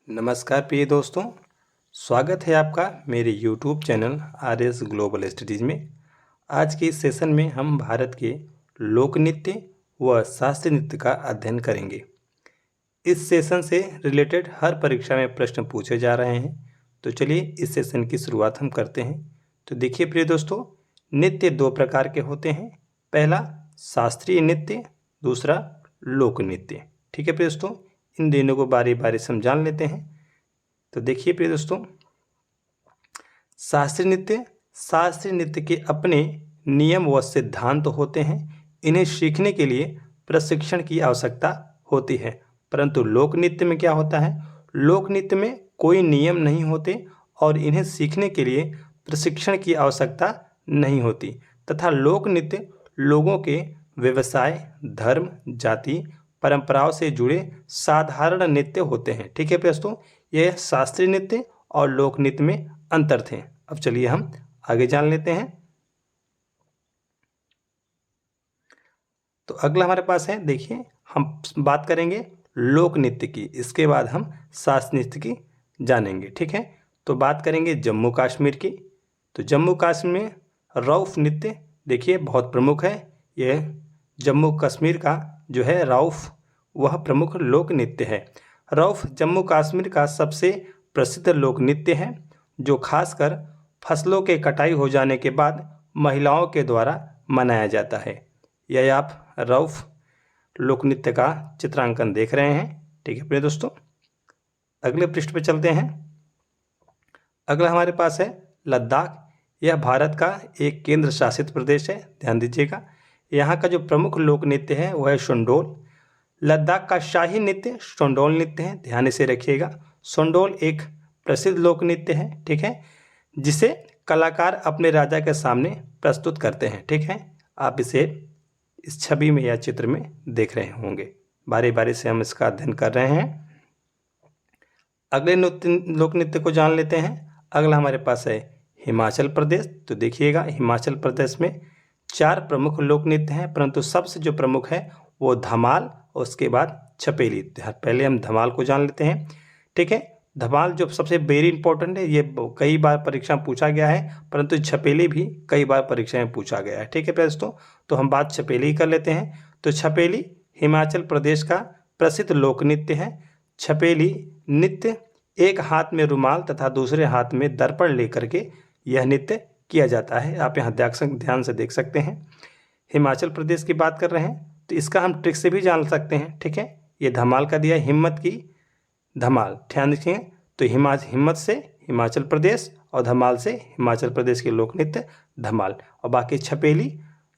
नमस्कार प्रिय दोस्तों, स्वागत है आपका मेरे YouTube channel RS global studies में। आज के इस सेशन में हम भारत के लोक नृत्य व शास्त्रीय नृत्य का अध्ययन करेंगे। इस सेशन से रिलेटेड हर परीक्षा में प्रश्न पूछे जा रहे हैं, तो चलिए इस सेशन की शुरुआत हम करते हैं। तो देखिए प्रिय दोस्तों, नृत्य दो प्रकार के होते हैं। पहला शास्त्रीय नृत्य, दूसरा लोक नृत्य। ठीक है प्रिय दोस्तों, इन दोनों को बारी बारी से हम जान लेते हैं। तो देखिए प्रिय दोस्तों, शास्त्रीय नृत्य के अपने नियम व सिद्धांत होते हैं। इन्हें सीखने के लिए प्रशिक्षण की आवश्यकता होती है। परंतु लोक नृत्य में क्या होता है, लोक नृत्य में कोई नियम नहीं होते और इन्हें सीखने के लिए प्रशिक्षण की आवश्यकता नहीं होती, तथा लोक नृत्य लोगों के व्यवसाय, धर्म, जाति, परंपराओं से जुड़े साधारण नृत्य होते हैं। ठीक है दोस्तों, यह शास्त्रीय नृत्य और लोक नृत्य में अंतर थे। अब चलिए हम आगे जान लेते हैं। तो अगला हमारे पास है, देखिए हम बात करेंगे लोक नृत्य की, इसके बाद हम शास्त्रीय नृत्य की जानेंगे। ठीक है, तो बात करेंगे जम्मू कश्मीर की। तो जम्मू कश्मीर में रऊफ नृत्य देखिए बहुत प्रमुख है। यह जम्मू कश्मीर का जो है रऊफ, वह प्रमुख लोक नृत्य है। रऊफ जम्मू कश्मीर का सबसे प्रसिद्ध लोक नृत्य है, जो खासकर फसलों के कटाई हो जाने के बाद महिलाओं के द्वारा मनाया जाता है। यह आप रऊफ लोक नृत्य का चित्रांकन देख रहे हैं। ठीक है प्रिय दोस्तों, अगले पृष्ठ पे चलते हैं। अगला हमारे पास है लद्दाख। यह भारत का एक केंद्र शासित प्रदेश है, ध्यान दीजिएगा। यहाँ का जो प्रमुख लोक नृत्य है वह है शोंडोल। लद्दाख का शाही नृत्य शोंडोल नृत्य है, ध्यान इसे रखिएगा। शोंडोल एक प्रसिद्ध लोक नृत्य है, ठीक है, जिसे कलाकार अपने राजा के सामने प्रस्तुत करते हैं। ठीक है, आप इसे इस छवि में या चित्र में देख रहे होंगे। बारी बारी से हम इसका अध्ययन कर रहे हैं। अगले लोक नृत्य को जान लेते हैं। अगला हमारे पास है हिमाचल प्रदेश। तो देखिएगा, हिमाचल प्रदेश में 4 प्रमुख लोक नृत्य हैं, परंतु सबसे जो प्रमुख है वो धमाल और उसके बाद छपेली। पहले हम धमाल को जान लेते हैं। ठीक है, धमाल जो सबसे वेरी इंपॉर्टेंट है, ये कई बार परीक्षा में पूछा गया है, परंतु छपेली भी कई बार परीक्षा में पूछा गया है। ठीक है दोस्तों, तो हम बात छपेली कर लेते हैं। तो छपेली हिमाचल प्रदेश का प्रसिद्ध लोक नृत्य है। छपेली नृत्य एक हाथ में रुमाल तथा दूसरे हाथ में दर्पण लेकर के यह नृत्य किया जाता है। आप यहाँ ध्यान से देख सकते हैं। हिमाचल प्रदेश की बात कर रहे हैं, तो इसका हम ट्रिक से भी जान सकते हैं। ठीक है, ये धमाल का दिया हिम्मत की धमाल, ध्यान रखिए। तो हिम्मत से हिमाचल प्रदेश और धमाल से हिमाचल प्रदेश के लोक नृत्य धमाल। और बाकी छपेली,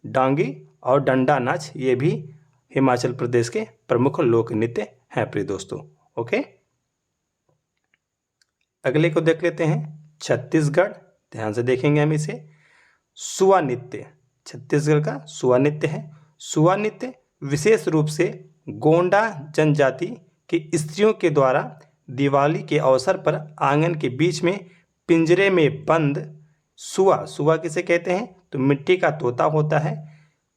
डांगी और डंडा नाच, ये भी हिमाचल प्रदेश के प्रमुख लोक नृत्य हैं प्रिय दोस्तों। ओके, अगले को देख लेते हैं छत्तीसगढ़। ध्यान से देखेंगे हम इसे। सुआ नृत्य छत्तीसगढ़ का सुआ नृत्य है। सुआ नृत्य विशेष रूप से गोंडा जनजाति की स्त्रियों के द्वारा दिवाली के अवसर पर आंगन के बीच में पिंजरे में बंद सुआ किसे कहते हैं, तो मिट्टी का तोता होता है,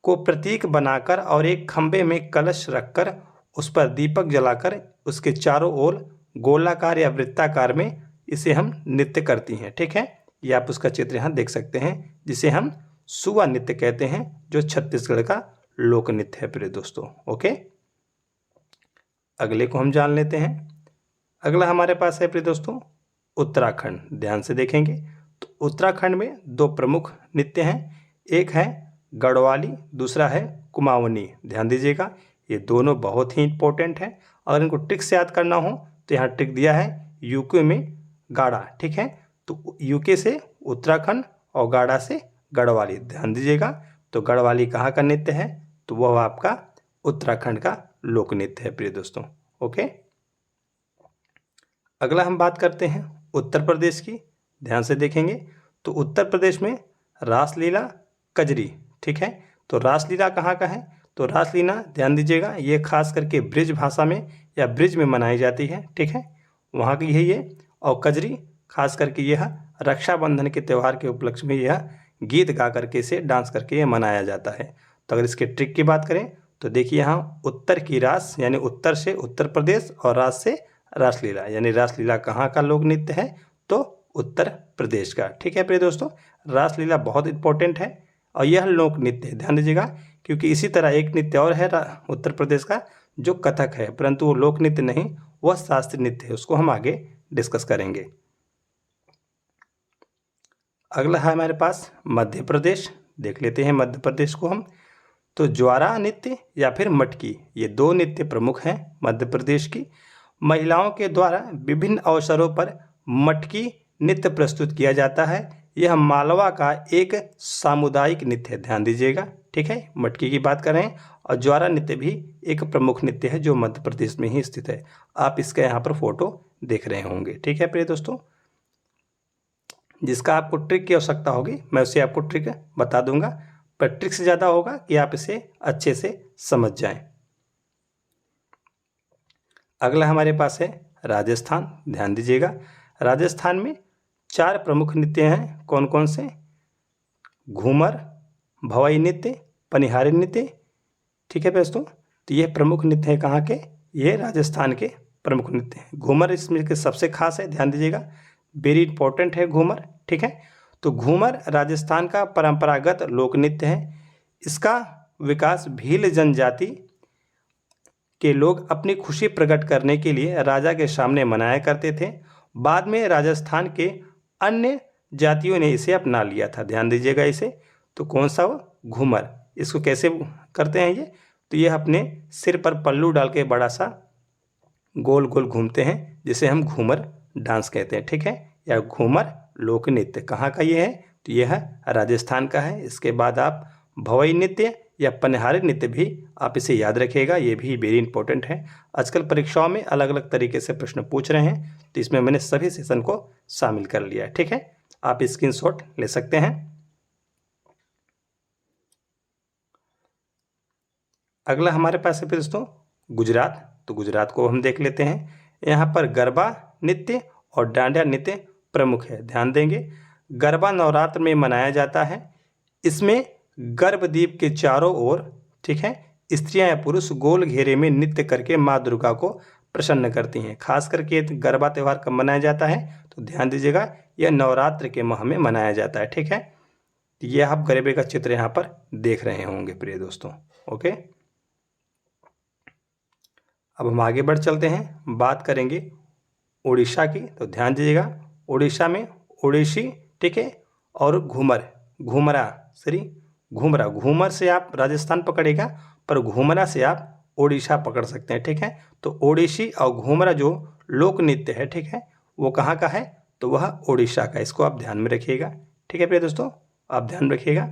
को प्रतीक बनाकर और एक खंबे में कलश रखकर उस पर दीपक जलाकर उसके चारों ओर गोलाकार या वृत्ताकार में इसे हम नृत्य करती हैं। ठीक है, ये आप उसका चित्र यहाँ देख सकते हैं, जिसे हम सुआ नृत्य कहते हैं, जो छत्तीसगढ़ का लोक नृत्य है प्रिय दोस्तों। ओके, अगले को हम जान लेते हैं। अगला हमारे पास है प्रिय दोस्तों उत्तराखंड। ध्यान से देखेंगे तो उत्तराखंड में 2 प्रमुख नृत्य हैं, एक है गढ़वाली, दूसरा है कुमाऊनी। ध्यान दीजिएगा, ये दोनों बहुत ही इंपॉर्टेंट हैं। अगर इनको ट्रिक से याद करना हो तो यहाँ ट्रिक दिया है, यूके में गाड़ा। ठीक है, तो यूके से उत्तराखंड और गाड़ा से गढ़वाली। ध्यान दीजिएगा, तो गढ़वाली कहाँ का नृत्य है, तो वह आपका उत्तराखंड का लोक नृत्य है प्रिय दोस्तों। ओके, अगला हम बात करते हैं उत्तर प्रदेश की। ध्यान से देखेंगे तो उत्तर प्रदेश में रासलीला कजरी। ठीक है, तो रासलीला कहाँ का है, तो रासलीला ध्यान दीजिएगा, ये खास करके ब्रिज भाषा में या ब्रिज में मनाई जाती है। ठीक है, वहाँ की है ये। और कजरी खास करके यह रक्षाबंधन के त्यौहार के उपलक्ष्य में यह गीत गा करके इसे डांस करके ये मनाया जाता है। तो अगर इसके ट्रिक की बात करें तो देखिए, यहाँ उत्तर की रास यानी उत्तर से उत्तर प्रदेश और रास से रासलीला, यानी रासलीला कहाँ का लोक नृत्य है? तो उत्तर प्रदेश का। ठीक है प्रिय दोस्तों, रासलीला बहुत इंपॉर्टेंट है और यह लोक नृत्य है, ध्यान दीजिएगा, क्योंकि इसी तरह एक नृत्य और है उत्तर प्रदेश का जो कथक है, परंतु वो लोक नृत्य नहीं, वह शास्त्रीय नृत्य है, उसको हम आगे डिस्कस करेंगे। अगला है हमारे पास मध्य प्रदेश, देख लेते हैं मध्य प्रदेश को हम। तो ज्वारा नृत्य या फिर मटकी, ये दो नृत्य प्रमुख हैं मध्य प्रदेश की। महिलाओं के द्वारा विभिन्न अवसरों पर मटकी नृत्य प्रस्तुत किया जाता है। यह मालवा का एक सामुदायिक नृत्य है, ध्यान दीजिएगा। ठीक है, मटकी की बात कर रहे हैं और ज्वारा नृत्य भी एक प्रमुख नृत्य है जो मध्य प्रदेश में ही स्थित है। आप इसका यहाँ पर फोटो देख रहे होंगे। ठीक है प्रिय दोस्तों, जिसका आपको ट्रिक की आवश्यकता होगी मैं उसे आपको ट्रिक बता दूंगा, पर ट्रिक से ज़्यादा होगा कि आप इसे अच्छे से समझ जाएं। अगला हमारे पास है राजस्थान, ध्यान दीजिएगा। राजस्थान में 4 प्रमुख नृत्य हैं, कौन कौन से? घूमर, भवाई नृत्य, पनिहारी नृत्य। ठीक है दोस्तों, तो ये प्रमुख नृत्य है कहाँ के? ये राजस्थान के प्रमुख नृत्य हैं। घूमर इसमें के सबसे खास है, ध्यान दीजिएगा, वेरी इंपॉर्टेंट है घूमर। ठीक है, तो घूमर राजस्थान का परंपरागत लोक नृत्य है। इसका विकास भील जनजाति के लोग अपनी खुशी प्रकट करने के लिए राजा के सामने मनाया करते थे। बाद में राजस्थान के अन्य जातियों ने इसे अपना लिया था, ध्यान दीजिएगा इसे। तो कौन सा वो? घूमर। इसको कैसे करते हैं ये? तो ये अपने सिर पर पल्लू डाल के बड़ा सा गोल गोल घूमते हैं, जिसे हम घूमर डांस कहते हैं। ठीक है, या घूमर लोक नृत्य कहाँ का ये है? तो यह राजस्थान का है। इसके बाद आप भवई नृत्य या पनिहारी नृत्य भी आप इसे याद रखिएगा, ये भी वेरी इंपॉर्टेंट है। आजकल परीक्षाओं में अलग अलग तरीके से प्रश्न पूछ रहे हैं, तो इसमें मैंने सभी सेशन को शामिल कर लिया है। ठीक है, आप स्क्रीनशॉट ले सकते हैं। अगला हमारे पास है फिर दोस्तों गुजरात। तो गुजरात को हम देख लेते हैं। यहाँ पर गरबा नृत्य और डांडिया नृत्य प्रमुख है, ध्यान देंगे। गरबा नवरात्र में मनाया जाता है। इसमें गर्भदीप के चारों ओर, ठीक है, स्त्रियां या पुरुष गोल घेरे में नृत्य करके माँ दुर्गा को प्रसन्न करती हैं। खास करके गरबा त्यौहार कब मनाया जाता है? तो ध्यान दीजिएगा, यह नवरात्र के माह में मनाया जाता है। ठीक है, ये आप गरबे का चित्र यहाँ पर देख रहे होंगे प्रिय दोस्तों। ओके, अब हम आगे बढ़ चलते हैं, बात करेंगे उड़ीसा की। तो ध्यान दीजिएगा, उड़ीसा में ओडिसी, ठीक है, और घूमर, घूमरा, सॉरी घूमरा, घूमर से आप राजस्थान पकड़ेगा, पर घूमरा से आप ओडिशा पकड़ सकते हैं। ठीक है, तो ओडिसी और घूमरा जो लोक नृत्य है, ठीक है, वो कहाँ का है? तो वह ओडिशा का। इसको आप ध्यान में रखिएगा। ठीक है प्रिय दोस्तों, आप ध्यान रखिएगा।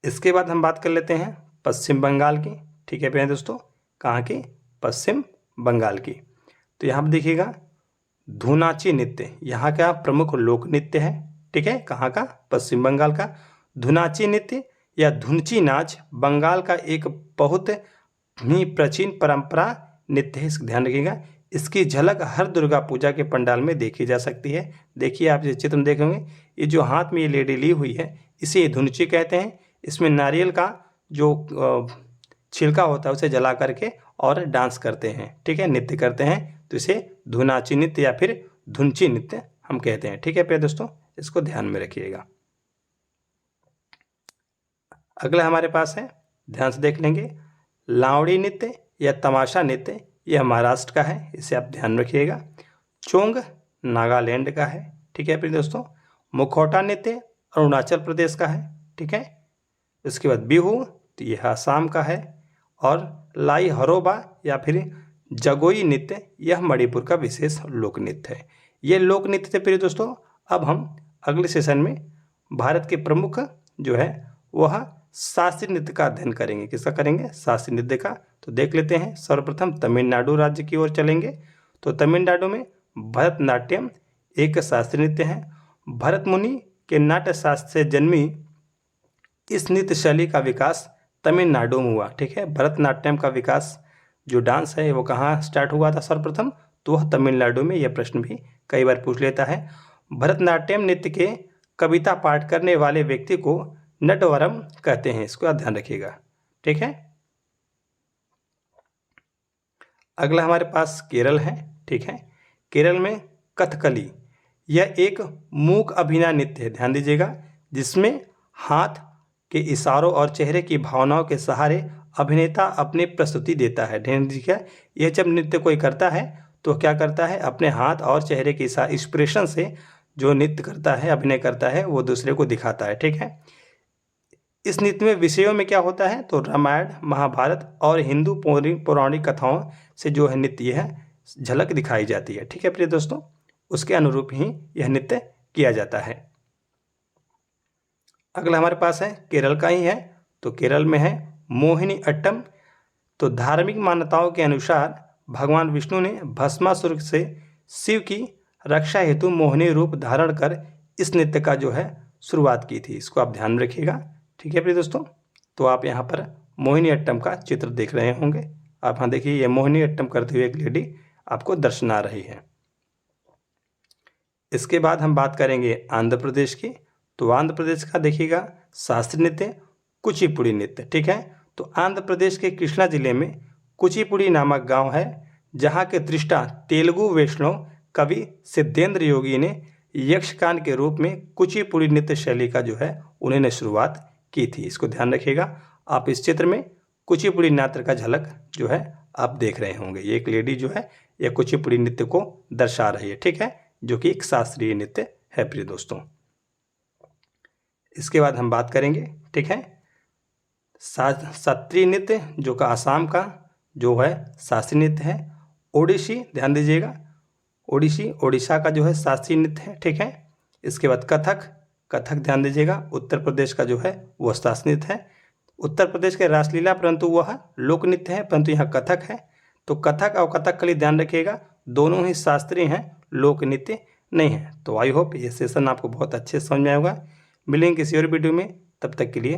इसके बाद हम बात कर लेते हैं पश्चिम बंगाल की। ठीक है प्रिय दोस्तों, कहाँ की? पश्चिम बंगाल की। तो यहाँ पर देखिएगा धुनाची नृत्य यहाँ का प्रमुख लोक नृत्य है। ठीक है, कहाँ का? पश्चिम बंगाल का। धुनाची नृत्य या धुनची नाच बंगाल का एक बहुत ही प्राचीन परंपरा नृत्य है, इसका ध्यान रखिएगा। इसकी झलक हर दुर्गा पूजा के पंडाल में देखी जा सकती है। देखिए आप ये चित्र में देखेंगे, ये जो हाथ में ये लेडी ली हुई है इसे धुनची कहते हैं। इसमें नारियल का जो छिलका होता है उसे जला करके और डांस करते हैं, ठीक है, नृत्य करते हैं। तो इसे धुनाची नृत्य या फिर धुनची नृत्य हम कहते हैं। ठीक है प्रिय दोस्तों, इसको ध्यान में रखिएगा। अगला हमारे पास है, ध्यान से देख लेंगे, लावड़ी नृत्य या तमाशा नृत्य, यह महाराष्ट्र का है, इसे आप ध्यान रखिएगा। चोंग नागालैंड का है। ठीक है प्रिय दोस्तों। मुखौटा नृत्य अरुणाचल प्रदेश का है। ठीक है, इसके बाद बिहू, तो यह असम का है। और लाई हरोबा या फिर जगोई नृत्य, यह मणिपुर का विशेष लोक नृत्य है। ये लोक नृत्य थे प्रिय दोस्तों। अब हम अगले सेशन में भारत के प्रमुख जो है वह शास्त्रीय नृत्य का अध्ययन करेंगे। किसका करेंगे? शास्त्रीय नृत्य का। तो देख लेते हैं, सर्वप्रथम तमिलनाडु राज्य की ओर चलेंगे। तो तमिलनाडु में भरतनाट्यम एक शास्त्रीय नृत्य है। भरत मुनि के नाट्य शास्त्र से जन्मी इस नृत्य शैली का विकास तमिलनाडु में हुआ। ठीक है, भरतनाट्यम का विकास जो डांस है वो कहाँ स्टार्ट हुआ था सर्वप्रथम? तो वह तमिलनाडु में। यह प्रश्न भी कई बार पूछ लेता है। भरतनाट्यम नृत्य के कविता पाठ करने वाले व्यक्ति को नटवरम कहते हैं, इसको आप ध्यान रखिएगा। ठीक है, अगला हमारे पास केरल है, ठीक है। केरल में कथकली, यह एक मूक अभिनय नृत्य है, ध्यान दीजिएगा, जिसमें हाथ के इशारों और चेहरे की भावनाओं के सहारे अभिनेता अपनी प्रस्तुति देता है। ध्यान दीजिएगा, यह जब नृत्य कोई करता है तो क्या करता है, अपने हाथ और चेहरे के एक्सप्रेशन से जो नृत्य करता है, अभिनय करता है, वो दूसरे को दिखाता है, ठीक है। इस नृत्य में विषयों में क्या होता है, तो रामायण, महाभारत और हिंदू पौराणिक कथाओं से जो है नृत्य है झलक दिखाई जाती है, ठीक है प्रिय दोस्तों। उसके अनुरूप ही यह नृत्य किया जाता है। अगला हमारे पास है केरल का ही है, तो केरल में है मोहिनी अट्टम। तो धार्मिक मान्यताओं के अनुसार भगवान विष्णु ने भस्मासुर से शिव की रक्षा हेतु मोहिनी रूप धारण कर इस नृत्य का जो है शुरुआत की थी। इसको आप ध्यान में रखिएगा, ठीक है प्रिय दोस्तों। तो आप यहाँ पर मोहिनी अट्टम का चित्र देख रहे होंगे। आप यहाँ देखिए, ये मोहिनी अट्टम करते हुए एक लेडी आपको दर्शना रही है। इसके बाद हम बात करेंगे आंध्र प्रदेश की। तो आंध्र प्रदेश का देखिएगा शास्त्रीय नृत्य कुचिपुड़ी नृत्य, ठीक है। तो आंध्र प्रदेश के कृष्णा जिले में कुचिपुड़ी नामक गांव है, जहां के दृष्टा तेलुगु वैष्णव कवि सिद्धेंद्र योगी ने यक्षगान के रूप में कुचिपुड़ी नृत्य शैली का जो है उन्होंने शुरुआत की थी। इसको ध्यान रखिएगा। आप इस चित्र में कुचिपुड़ी नृत्य का झलक जो है आप देख रहे होंगे। ये एक लेडी जो है यह कुचिपुड़ी नृत्य को दर्शा रही है, ठीक है, जो कि एक शास्त्रीय नृत्य है प्रिय दोस्तों। इसके बाद हम बात करेंगे, ठीक है, सत्रीय नृत्य, जो का आसाम का जो है शास्त्रीय नृत्य है। ओडिसी, ध्यान दीजिएगा, ओडिसी ओडिशा का जो है शास्त्रीय नृत्य है, ठीक है। इसके बाद कथक, कथक ध्यान दीजिएगा, उत्तर प्रदेश का जो है वह शास्त्रीय नृत्य है। उत्तर प्रदेश के रासलीला परंतु वह लोक नृत्य है, परंतु यहाँ कथक है। तो कथक और कथकली ध्यान रखिएगा, दोनों ही शास्त्रीय हैं, लोक नृत्य नहीं है। तो आई होप ये सेशन आपको बहुत अच्छे से समझ में आएगा। मिलेंगे किसी और वीडियो में, तब तक के लिए